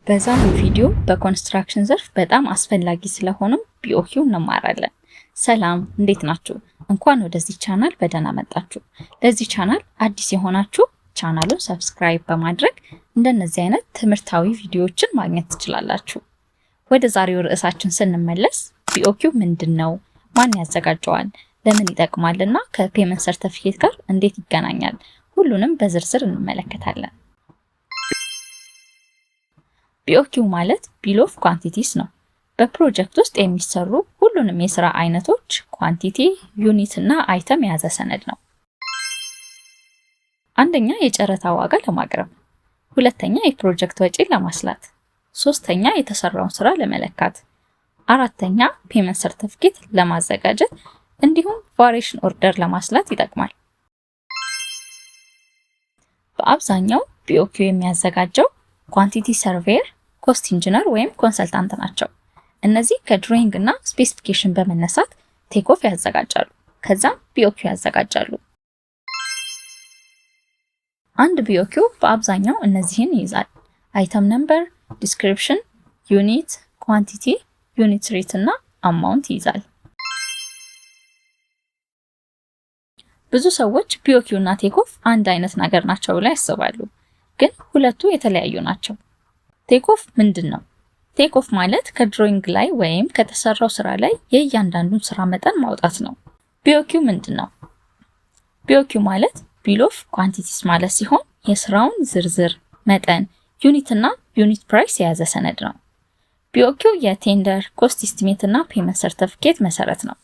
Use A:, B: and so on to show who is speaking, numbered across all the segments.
A: በዛሬው ቪዲዮ በኮንስትራክሽን ዘርፍ በጣም አስፈላጊ ስለሆነው ቢኦኪው እንማራለን። ሰላም እንዴት ናችሁ? እንኳን ወደዚህ ቻናል በደህና መጣችሁ። ለዚህ ቻናል አዲስ የሆናችሁ ቻናሉን ሰብስክራይብ በማድረግ እንደነዚህ አይነት ትምህርታዊ ቪዲዮዎችን ማግኘት ትችላላችሁ። ወደ ዛሬው ርዕሳችን ስንመለስ ቢኦኪው ምንድነው? ማን ያዘጋጀዋል? ለምን ይጠቅማልና ከፔመንት ሰርቲፊኬት ጋር እንዴት ይገናኛል? ሁሉንም በዝርዝር እንመለከታለን። ቢኦኪው ማለት ቢል ኦፍ ኳንቲቲስ ነው። በፕሮጀክት ውስጥ የሚሰሩ ሁሉንም የሥራ አይነቶች ኳንቲቲ፣ ዩኒት እና አይተም የያዘ ሰነድ ነው። አንደኛ የጨረታ ዋጋ ለማቅረብ፣ ሁለተኛ የፕሮጀክት ወጪ ለማስላት፣ ሶስተኛ የተሰራውን ስራ ለመለካት፣ አራተኛ ፔመንት ሰርቲፊኬት ለማዘጋጀት እንዲሁም ቫሪዬሽን ኦርደር ለማስላት ይጠቅማል። በአብዛኛው ቢኦኪው የሚያዘጋጀው ኳንቲቲ ሰርቬየር፣ ኮስት ኢንጂነር ወይም ኮንሰልታንት ናቸው። እነዚህ ከድሮይንግ እና ስፔሲፊኬሽን በመነሳት ቴክኦፍ ያዘጋጃሉ፣ ከዛም ቢኦኪው ያዘጋጃሉ። አንድ ቢኦኪው በአብዛኛው እነዚህን ይይዛል: አይተም ነምበር፣ ዲስክሪፕሽን፣ ዩኒት፣ ኳንቲቲ፣ ዩኒት ሬት እና አማውንት ይይዛል። ብዙ ሰዎች ቢኦኪው እና ቴክኦፍ አንድ አይነት ነገር ናቸው ብለው ያስባሉ፣ ግን ሁለቱ የተለያዩ ናቸው። ቴክኦፍ ምንድን ነው? ቴክኦፍ ማለት ከድሮይንግ ላይ ወይም ከተሰራው ስራ ላይ የእያንዳንዱን ስራ መጠን ማውጣት ነው። ቢኦኪው ምንድን ነው? ቢኦኪው ማለት ቢል ኦፍ ኳንቲቲስ ማለት ሲሆን የስራውን ዝርዝር መጠን፣ ዩኒት እና ዩኒት ፕራይስ የያዘ ሰነድ ነው። ቢኦኪው የቴንደር፣ ኮስት ኢስቲሜት እና ፔመንት ሰርቲፊኬት መሰረት ነው።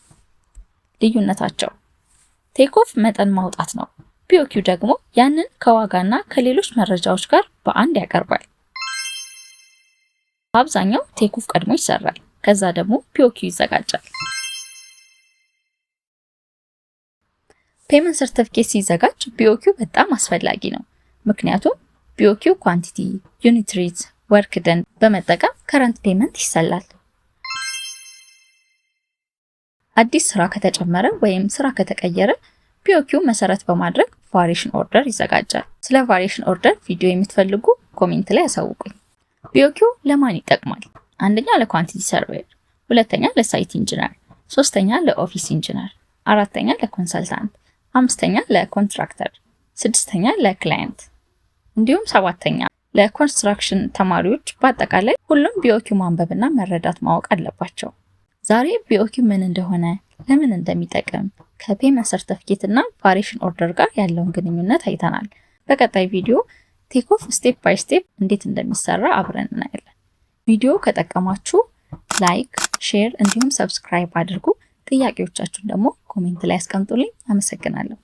A: ልዩነታቸው: ቴክኦፍ መጠን ማውጣት ነው። ቢኦኪው ደግሞ ያንን ከዋጋና ከሌሎች መረጃዎች ጋር በአንድ ያቀርባል። በአብዛኛው ቴክኦፍ ቀድሞ ይሰራል፣ ከዛ ደግሞ ቢኦኪው ይዘጋጃል። ፔመንት ሰርቲፊኬት ሲዘጋጅ ቢኦኪው በጣም አስፈላጊ ነው። ምክንያቱም ቢኦኪው ኳንቲቲ፣ ዩኒት ሬት፣ ወርክ ደን በመጠቀም ከረንት ፔመንት ይሰላል። አዲስ ስራ ከተጨመረ ወይም ስራ ከተቀየረ ቢኦኪው መሰረት በማድረግ ቫሪዬሽን ኦርደር ይዘጋጃል። ስለ ቫሪዬሽን ኦርደር ቪዲዮ የምትፈልጉ ኮሜንት ላይ ያሳውቁኝ። ቢኦኪው ለማን ይጠቅማል? አንደኛ ለኳንቲቲ ሰርቬየር፣ ሁለተኛ ለሳይት ኢንጂነር፣ ሶስተኛ ለኦፊስ ኢንጂነር፣ አራተኛ ለኮንሰልታንት፣ አምስተኛ ለኮንትራክተር፣ ስድስተኛ ለክላየንት እንዲሁም ሰባተኛ ለኮንስትራክሽን ተማሪዎች። በአጠቃላይ ሁሉም ቢኦኪው ማንበብና መረዳት ማወቅ አለባቸው። ዛሬ ቢኦኪው ምን እንደሆነ፣ ለምን እንደሚጠቅም፣ ከፔመንት ሰርቲፊኬት እና ቫሪዬሽን ኦርደር ጋር ያለውን ግንኙነት አይተናል። በቀጣይ ቪዲዮ ቴክኦፍ ስቴፕ ባይ ስቴፕ እንዴት እንደሚሰራ አብረን እናያለን። ቪዲዮ ከጠቀማችሁ ላይክ፣ ሼር እንዲሁም ሰብስክራይብ አድርጉ። ጥያቄዎቻችሁን ደግሞ ኮሜንት ላይ አስቀምጡልኝ። አመሰግናለሁ።